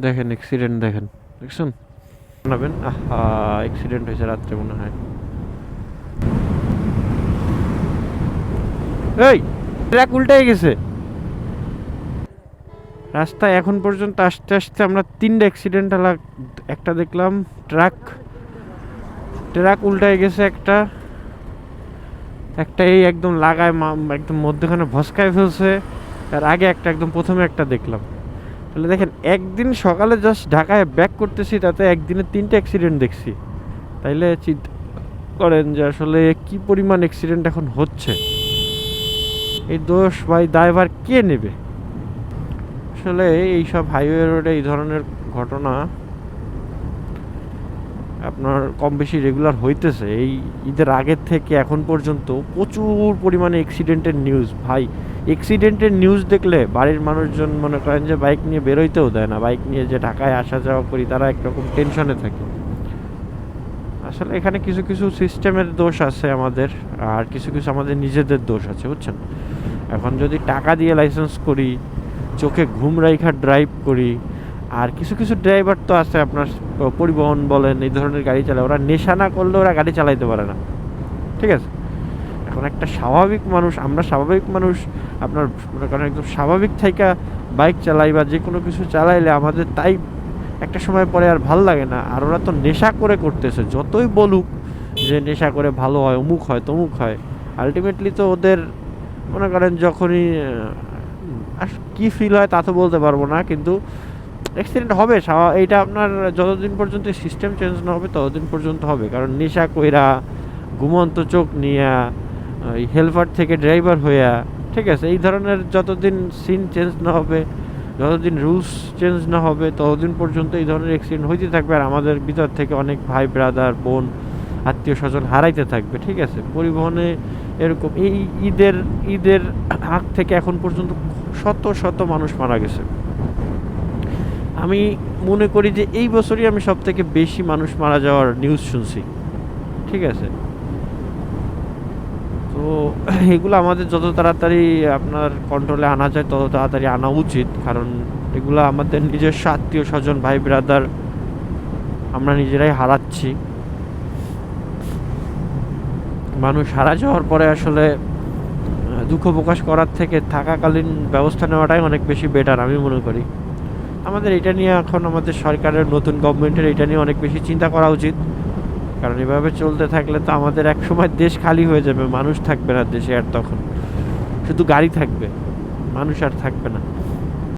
দেখেন অ্যাক্সিডেন্ট, দেখেন, দেখছেন? জানাবেন। আহা, অ্যাক্সিডেন্ট হয়েছে রাত্রে মনে হয়। এই ট্রাক উল্টাই গেছে রাস্তায়। এখন পর্যন্ত আস্তে আস্তে আমরা 3টা অ্যাক্সিডেন্ট একটা দেখলাম। ট্রাক ট্রাক উল্টাই গেছে একটা, একটা এই একদম লাগায় একদম মধ্যখানে ভসকায় ফেলছে। আর আগে একটা একদম প্রথমে একটা দেখলাম। তাহলে দেখেন, একদিন সকালে জাস্ট ঢাকায় ব্যাক করতেছি, তাতে একদিনে 3টা অ্যাক্সিডেন্ট দেখছি। তাইলে চিন্তা করেন যে আসলে কি পরিমাণ অ্যাক্সিডেন্ট এখন হচ্ছে। এই দোষ ভাই দায়ভার কে নেবে? আসলে এইসব হাইওয়ে রোডে এই ধরনের ঘটনা আপনার কম বেশি রেগুলার হইতেছে। এই ঈদের আগের থেকে এখন পর্যন্ত প্রচুর পরিমাণে অ্যাক্সিডেন্টের নিউজ ভাই। অ্যাক্সিডেন্টের নিউজ দেখলে বাড়ির মানুষজন মনে করেন যে বাইক নিয়ে বেরোইতেও দেয় না। বাইক নিয়ে যে ঢাকায় আসা যাওয়া করি, তারা একরকম টেনশনে থাকে। আসলে এখানে কিছু কিছু সিস্টেমের দোষ আছে আমাদের, আর কিছু কিছু আমাদের নিজেদের দোষ আছে, বুঝছেন? এখন যদি টাকা দিয়ে লাইসেন্স করি, চোখে ঘুম রাইখা ড্রাইভ করি, আর কিছু কিছু ড্রাইভার তো আছে আপনার পরিবহন বলেন এই ধরনের গাড়ি চালায়, ওরা নেশা না করলে ওরা গাড়ি চালাইতে পারে না, ঠিক আছে? এখন একটা স্বাভাবিক মানুষ, আমরা স্বাভাবিক মানুষ, আপনার মনে করেন একদম স্বাভাবিক থাইকা বাইক চালাই বা যে কোনো কিছু চালাইলে আমাদের তাই একটা সময় পরে আর ভাল লাগে না। আর ওরা তো নেশা করে করতেছে, যতই বলুক যে নেশা করে ভালো হয়, অমুক হয় তমুক হয়, আলটিমেটলি তো ওদের মনে করেন যখনই কি ফিল হয় তা তো বলতে পারবো না, কিন্তু অ্যাক্সিডেন্ট হবে এইটা আপনার যতদিন পর্যন্ত সিস্টেম চেঞ্জ না হবে ততদিন পর্যন্ত হবে। কারণ নেশা কইরা ঘুমন্ত চোখ নিয়া ওই হেলপার থেকে ড্রাইভার হইয়া, ঠিক আছে, এই ধরনের যতদিন সিন চেঞ্জ না হবে, যতদিন রুলস চেঞ্জ না হবে, ততদিন পর্যন্ত এই ধরনের অ্যাক্সিডেন্ট হইতে থাকবে। আর আমাদের ভিতর থেকে অনেক ভাই ব্রাদার বোন আত্মীয় স্বজন হারাইতে থাকবে, ঠিক আছে? পরিবহনে এরকম এই ঈদের ঈদের আগ থেকে এখন পর্যন্ত শত শত মানুষ মারা গেছে। আমি মনে করি যে এই বছরই আমি সব থেকে বেশি মানুষ মারা যাওয়ার নিউজ শুনছি, ঠিক আছে? তো এগুলো আমাদের যত তাড়াতাড়ি আপনার কন্ট্রোলে আনা যায় তত তাড়াতাড়ি আনা উচিত। কারণ এগুলো আমাদের নিজস্ব আত্মীয় স্বজন ভাই ব্রাদার আমরা নিজেরাই হারাচ্ছি। মানুষ হারা যাওয়ার পরে আসলে দুঃখ প্রকাশ করার থেকে থাকাকালীন ব্যবস্থা নেওয়াটাই অনেক বেশি বেটার আমি মনে করি। আমাদের এটা নিয়ে এখন আমাদের সরকারের নতুন গভর্নমেন্টের এটা নিয়ে অনেক বেশি চিন্তা করা উচিত। কারণ এভাবে চলতে থাকলে তো আমাদের এক সময় দেশ খালি হয়ে যাবে, মানুষ থাকবে না দেশে, আর তখন শুধু গাড়ি থাকবে, মানুষ আর থাকবে না।